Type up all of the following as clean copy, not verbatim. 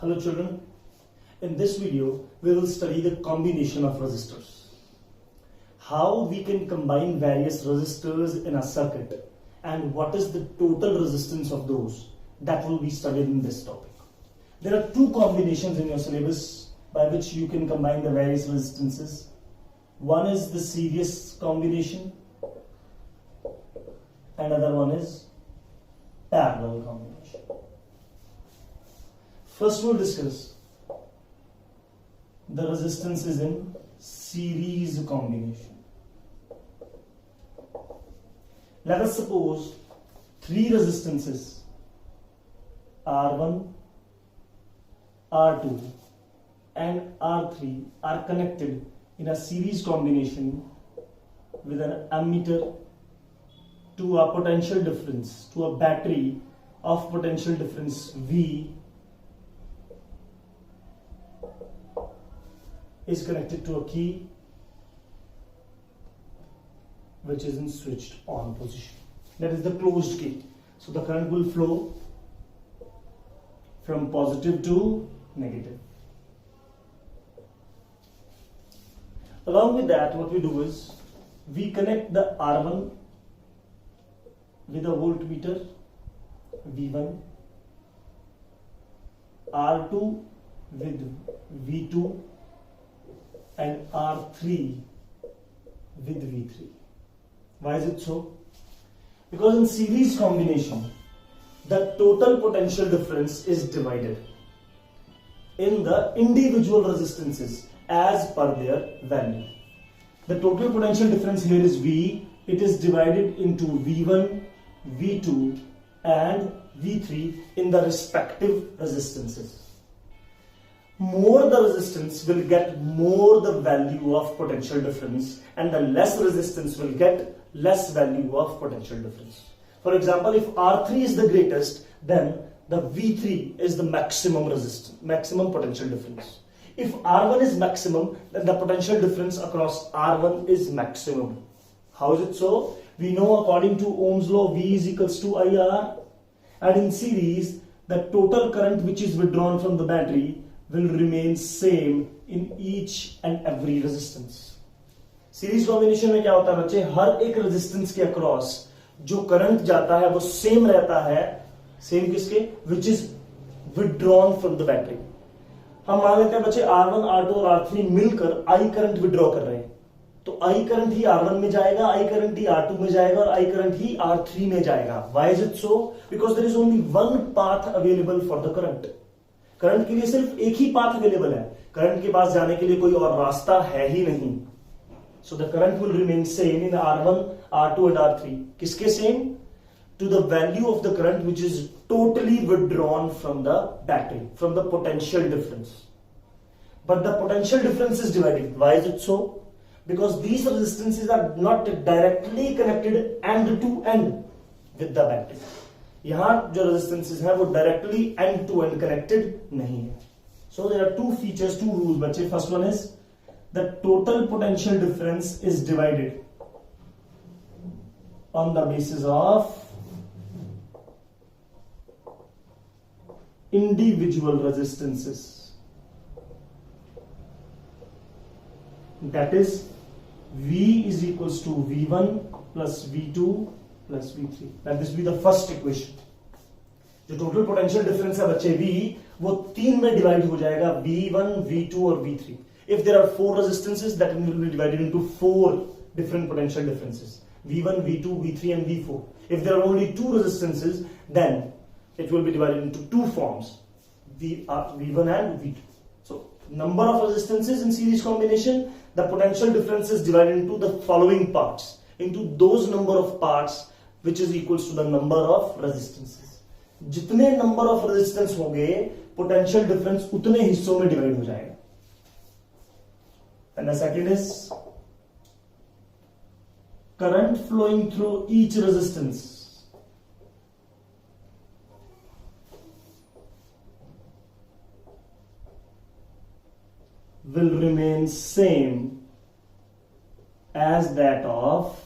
Hello children, in this video we will study the combination of resistors. How we can combine various resistors in a circuit and what is the total resistance of those, that will be studied in this topic. There are two combinations in your syllabus by which you can combine the various resistances. One is the series combination and another one is parallel combination. First we'll discuss the resistances in series combination. Let us suppose three resistances R1, R2 and R3 are connected in a series combination with an ammeter to a potential difference, to a battery of potential difference V is connected to a key which is in switched on position. That is the closed key. So the current will flow from positive to negative. Along with that, what we do is we connect the R1 with a voltmeter V1, R2 with V2 and R3 with V3. Why is it so? Because in series combination, the total potential difference is divided in the individual resistances as per their value. The total potential difference here is V. It is divided into V1, V2 and V3 in the respective resistances. More the resistance will get more the value of potential difference, and the less resistance will get less value of potential difference. For example, if R3 is the greatest, then the V3 is the maximum resistance, maximum potential difference. If R1 is maximum, then the potential difference across R1 is maximum. How is it so? We know according to Ohm's law, V is equals to IR, and in series, the total current which is withdrawn from the battery will remain same in each and every resistance. Series combination में क्या होता है बच्चे, हर एक resistance के across जो current जाता है वो सेम रहता है, सेम किसके, which is withdrawn from the battery. हम मान लेते हैं बच्चे R1, R2 और R3 मिलकर I करंट विथड्रॉ कर रहे हैं, तो I करंट ही R1 में जाएगा, I करंट ही R2 में जाएगा और I करंट ही R3 में जाएगा. Why is it so? Because there is only one path available for the current. Current के लिए सिर्फ एक ही पाथ अवेलेबल है, करंट के पास जाने के लिए कोई और रास्ता है ही नहीं. So the current will remain same in R1, R2 and R3. किसके same? To the value of the current which is totally withdrawn from the battery, from the potential difference. But the potential difference is divided. Why is it so? Because these resistances are not directly connected end to end with the battery. यहाँ जो resistances हैं वो directly end to end connected नहीं है. So there are two features, two rules बच्चे. First one is the total potential difference is divided on the basis of individual resistances. That is, V is equals to V1 plus V2 plus V3. Let this be the first equation. जो total potential difference है बच्चे V, वो तीन में divide हो जाएगा, V1, V2 और V3. If there are four resistances, that will be divided into four different potential differences, V1, V2, V3 and V4. If there are only two resistances, then it will be divided into two forms, V1 and V2. So number of resistances in series combination, the potential difference is divided into the following parts, into those number of parts which is equals to the number of resistances. जितने number of resistance होंगे, potential difference उतने हिस्सों में divide हो जाएगा. And the second is current flowing through each resistance will remain same as that of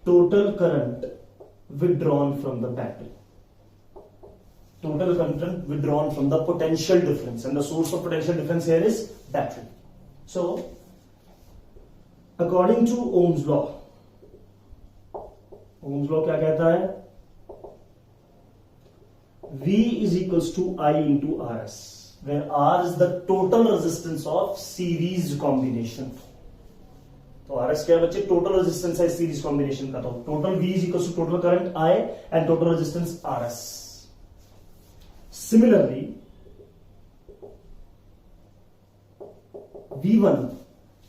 total current withdrawn from the battery. total current withdrawn from the potential difference, and the source of potential difference here is battery. So according to Ohm's law क्या कहता है? V is equals to I into Rs, where R is the total resistance of series combination. तो Rs क्या है बच्चे? Total resistance है series combination का. तो total V is equals to total current I and total resistance Rs. Similarly, V1,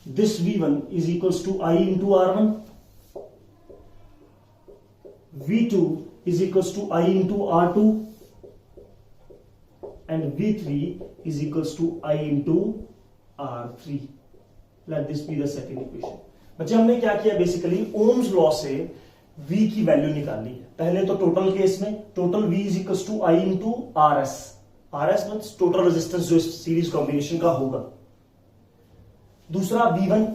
this V1 is equals to I into R1. V2 is equals to I into R2. And V3 is equals to I into R3. Let this be the second equation. बच्चे हमने क्या किया? Basically Ohm's law से V की value निकाली है. पहले तो टोटल केस में total V is equal to I into RS. RS means total resistance जो सीरीज कॉम्बिनेशन का होगा. दूसरा V1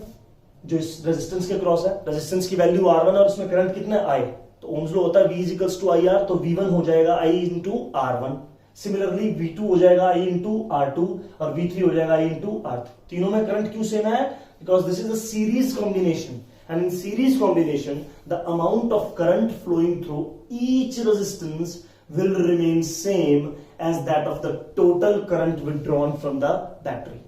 जो इस रेजिस्टेंस के क्रॉस है, रेजिस्टेंस की वैल्यू R1 और उसमें करंट कितना है? I. तो ओम्स लॉ होता है V is equal to IR, तो V1 हो जाएगा I into R1. Similarly V2 हो जाएगा I इंटू R2 और V3 हो जाएगा I इंटू R3. तीनों में करंट क्यों सेम है? Because this is a series combination, and in series combination the amount of current flowing through each resistance will remain same as that of the total current withdrawn from the battery.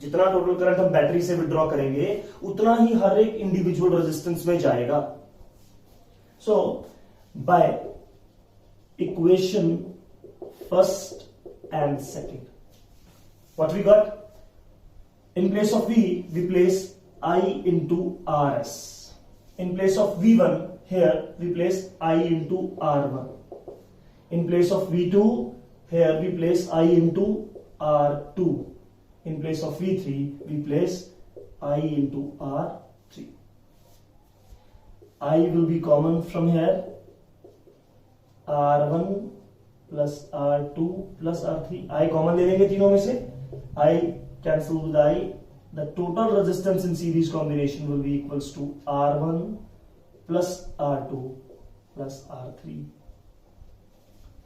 जितना total current हम battery से withdraw करेंगे उतना ही हर एक individual resistance में जाएगा. So by equation first and second, what we got? In place of V, we place I into Rs. In place of V1, here we place I into R1. In place of V2, here we place I into R2. In place of V3, we place I into R3. I will be common from here. R1 plus R2 plus R3. I common ले लेंगे तीनों में से. I cancel with I. The total resistance in series combination will be equals to R1 plus R2 plus R3.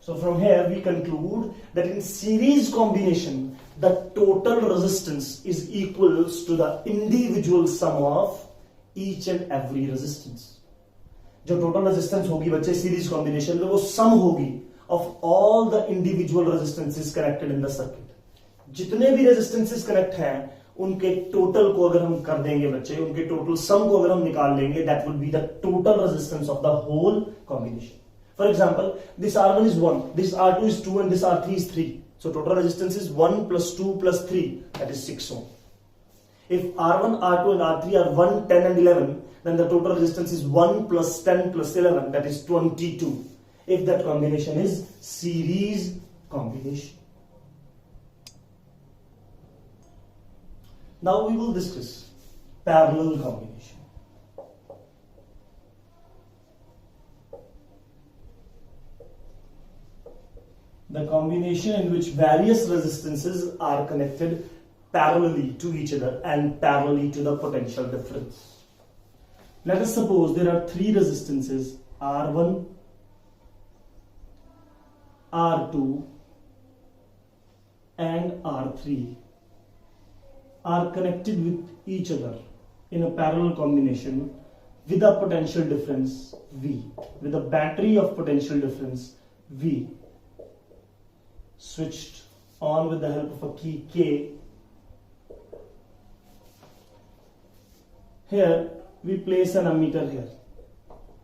So from here we conclude that in series combination the total resistance is equals to the individual sum of each and every resistance. जो total resistance होगी बच्चे series combination में वो sum होगी of all the individual resistances connected in the circuit. जितने भी resistances connect हैं उनके टोटल को अगर हम कर देंगे बच्चे, उनके टोटल सम को अगर हम निकाल लेंगे, that would be the total resistance of the whole combination. For example, this R1 is 1, this R2 is 2 and this R3 is 3. So total resistance is 1 plus 2 plus 3, that is 6 ohm. If R1, R2 and R3 are 1, 10 and 11, then the total resistance is 1 plus 10 plus 11, that is 22. If that combination is series combination. Now we will discuss parallel combination. The combination in which various resistances are connected parallelly to each other and parallelly to the potential difference. Let us suppose there are three resistances R1, R2 and R3 are connected with each other in a parallel combination with a potential difference V, with a battery of potential difference V, switched on with the help of a key K. Here we place an ammeter here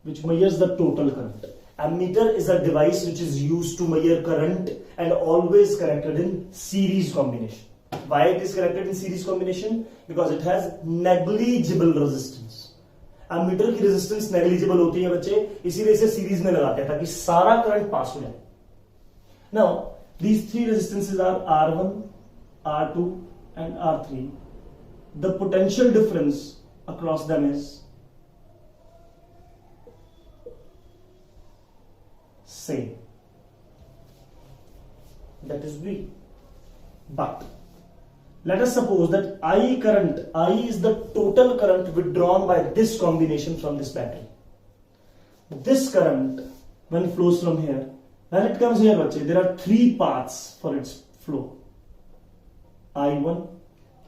which measures the total current. Ammeter is a device which is used to measure current and always connected in series combination. Why it is connected in series combination? Because it has negligible resistance. Ammeter की resistance negligible होती है बच्चे, इसीलिए इसे series में लगाते हैं ताकि सारा करंट पास हो जाए. Now these three resistances are R1, R2 and R3. The potential difference across them is same, that is V. But let us suppose that I current, I is the total current withdrawn by this combination from this battery. This current, when flows from here, When it comes here, bache, there are three paths for its flow: I1,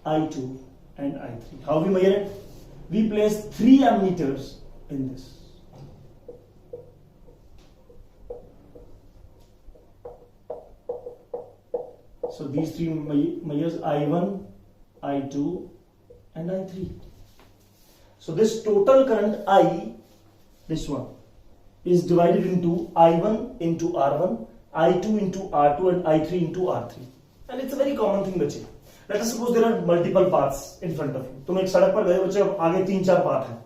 I2, and I3. How we measure it? We place 3 ammeters in this. So these three measures I1, I2, and I3. So this total current I, this one, is divided into I1 into R1, I2 into R2, and I3 into R3. And it's a very common thing, बच्चे. Let us suppose there are multiple paths in front of you. तुम एक सड़क पर गए बच्चे, आगे 3-4 path हैं.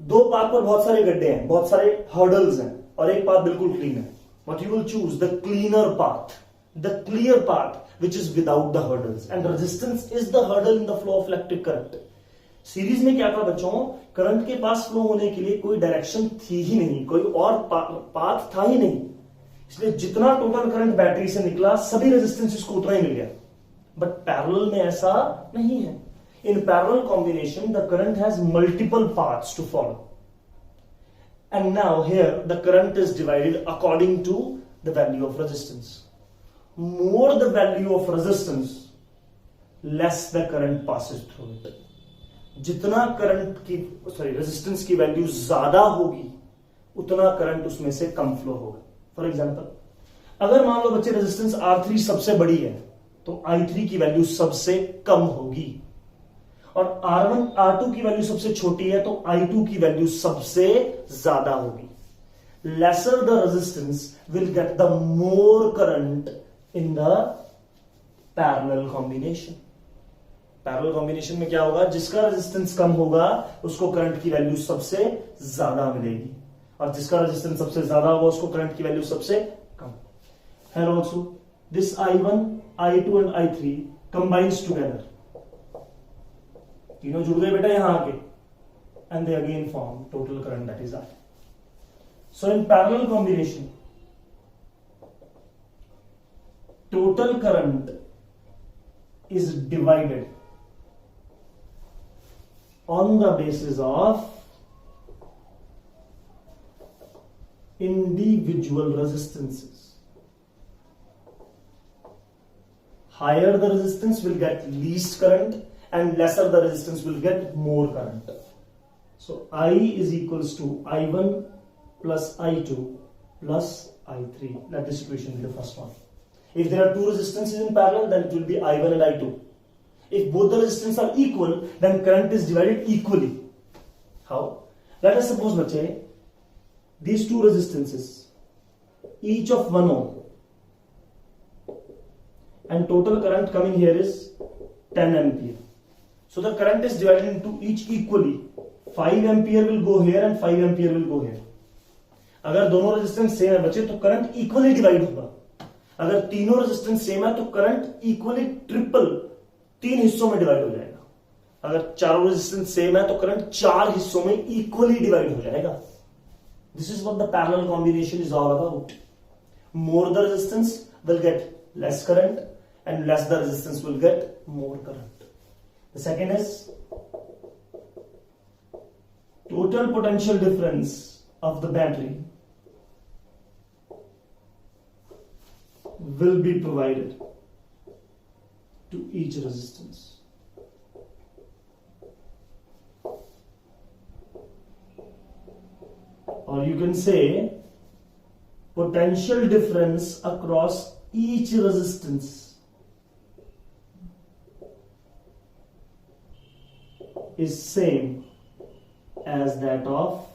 2 path पर बहुत सारे गड्ढे हैं, बहुत सारे हर्डल्स हैं, और एक पाथ बिल्कुल क्लीन है. What you will choose? The cleaner path, the clear path, which is without the hurdles. And resistance is the hurdle in the flow of electric current. Series में क्या था बच्चों? करंट के पास फ्लो होने के लिए कोई डायरेक्शन थी ही नहीं, कोई और पाथ था ही नहीं, इसलिए जितना टोटल करंट बैटरी से निकला सभी रेजिस्टेंस इसको उतना ही मिल गया. बट पैरेलल में ऐसा नहीं है. In parallel combination the current has multiple paths to follow, and now here the current is divided according to the value of resistance. More the value of resistance, less the current passes through it. जितना current की resistance की value ज्यादा होगी उतना current उसमें से कम flow होगा. फॉर एग्जांपल, अगर मान लो बच्चे रेजिस्टेंस R3 सबसे बड़ी है तो I3 की वैल्यू सबसे कम होगी, और R1 R2 की वैल्यू सबसे छोटी है तो I2 की वैल्यू सबसे ज्यादा होगी. Lesser the resistance will get the more current in the parallel combination. Parallel combination में क्या होगा? जिसका रेजिस्टेंस कम होगा उसको करंट की वैल्यू सबसे ज्यादा मिलेगी, और जिसका रेजिस्टेंस सबसे ज्यादा होगा उसको करंट की वैल्यू सबसे कम. Here also this I1, I2 and I3 combines together. तीनों जुड़ गए बेटा यहां आके, and they again form total current, that is I. So in parallel combination, total current is divided on the basis of individual resistances. Higher the resistance will get least current, and lesser the resistance will get more current. So I is equals to I1 plus I2 plus I3. Let this equation be the first one. If there are two resistances in parallel, then it will be I1 and I2. If both the resistance are equal, then current is divided equally. How? Let us suppose, bache, these two resistances, each of 1 ohm, and total current coming here is 10 ampere. So the current is divided into each equally. 5 ampere will go here and 5 ampere will go here. अगर दोनों resistance same है बच्चे तो current equally divide होगा. अगर तीनों resistance same है तो करंट इक्वली ट्रिपल 3 हिस्सों में डिवाइड हो जाएगा. अगर चारों रेजिस्टेंस सेम है तो करंट 4 हिस्सों में इक्वली डिवाइड हो जाएगा. This is what the parallel combination is all about. More the resistance will get less current, and less the resistance will get more current. The second is total potential difference of the battery will be provided to each resistance. Or you can say potential difference across each resistance is same as that of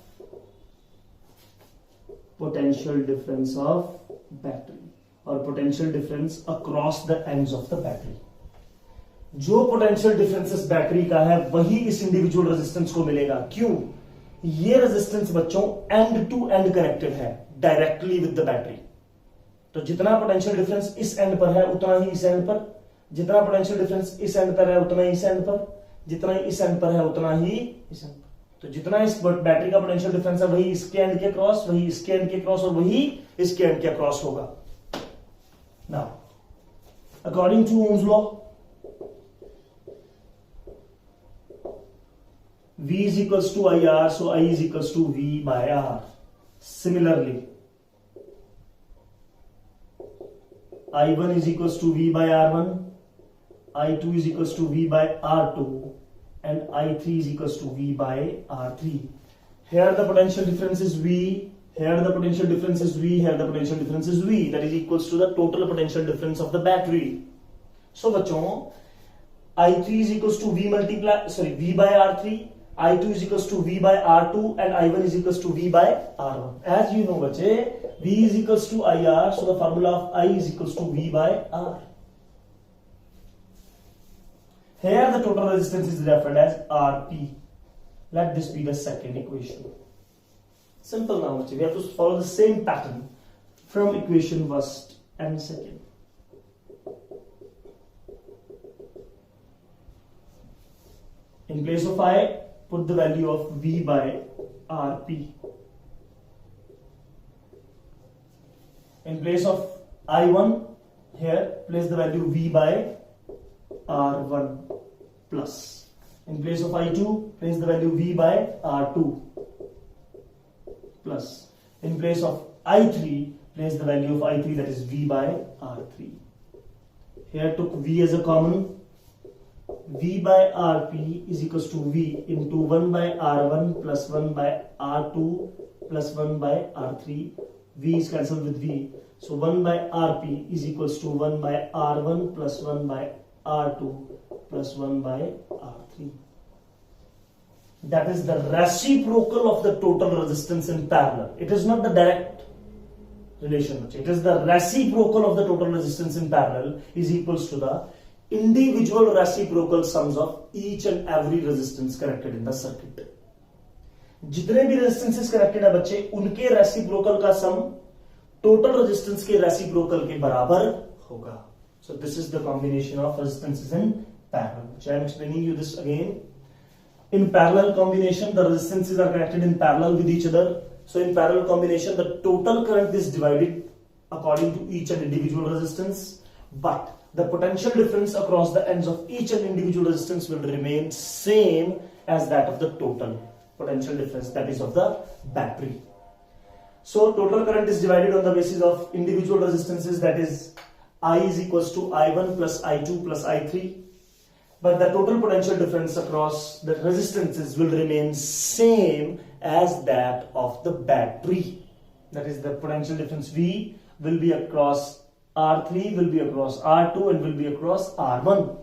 potential difference of battery, or potential difference across the ends of the battery. जो potential differences battery का है वही इस individual resistance को मिलेगा. क्यों? ये resistance बच्चों एंड टू एंड कनेक्टेड है डायरेक्टली विद द बैटरी. तो जितना पोटेंशियल डिफरेंस इस एंड पर है उतना ही इस एंड पर, जितना पोटेंशियल डिफरेंस इस एंड पर है उतना ही इस एंड पर, जितना इस एंड पर है उतना ही इस एंड पर. तो जितना इस बैटरी का पोटेंशियल डिफरेंस है वही इसके एंड के क्रॉस, वही इसके एंड के क्रॉस, और वही इसके एंड के क्रॉस होगा. Now according to Ohm's law, V is equals to IR, so I is equals to V by R. Similarly, I1 is equals to V by R1, I2 is equals to V by R2, and I3 is equals to V by R3. Here the potential difference is V, here the potential difference is V, here the potential difference is V. That is equals to the total potential difference of the battery. So बच्चों, I3 is equals to V by R3, I2 is equals to V by R2, and I1 is equals to V by R1. As you know, बच्चे, V is equals to IR, so the formula of I is equals to V by R. Here the total resistance is referred as RP. Let this be the second equation. Simple now, bachche. We have to follow the same pattern from equation first and second. In place of I, put the value of V by RP. In place of I1, here place the value V by R1 plus. In place of I2, place the value V by R2 plus. In place of I3, place the value of I3, that is V by R3. Here took V as a common. V by Rp is equals to V into 1 by R1 plus 1 by R2 plus 1 by R3. V is cancelled with V. So 1 by Rp is equals to 1 by R1 plus 1 by R2 plus 1 by R3. That is the reciprocal of the total resistance in parallel. It is not the direct relation. It is the reciprocal of the total resistance in parallel is equals to the individual reciprocal sums of each and every resistance connected in the circuit. जितने भी resistances connected है बच्चे, उनके reciprocal का sum total resistance के reciprocal के बराबर होगा. So this is the combination of resistances in parallel. So I am explaining you this again. In parallel combination, the resistances are connected in parallel with each other. So in parallel combination, the total current is divided according to each and individual resistance, but the potential difference across the ends of each and individual resistance will remain same as that of the total potential difference, that is of the battery. So total current is divided on the basis of individual resistances, that is I is equals to I1 plus I2 plus I3, but the total potential difference across the resistances will remain same as that of the battery. That is, the potential difference V will be across R3, will be across R2, and will be across R1.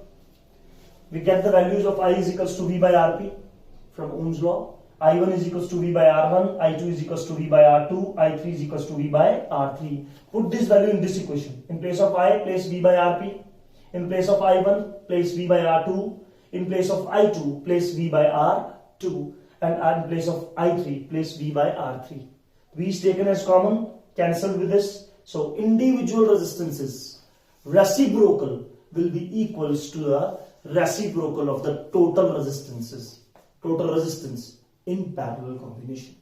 We get the values of I is equals to V by Rp from Ohm's law. I1 is equals to V by R1, I2 is equals to V by R2, I3 is equals to V by R3. Put this value in this equation. In place of I, place V by Rp. In place of I1, place V by R2. In place of I2, place V by R2. And in place of I3, place V by R3. V is taken as common, cancelled with this. So individual resistances, reciprocal, will be equals to the reciprocal of the total resistances, total resistance in parallel combination.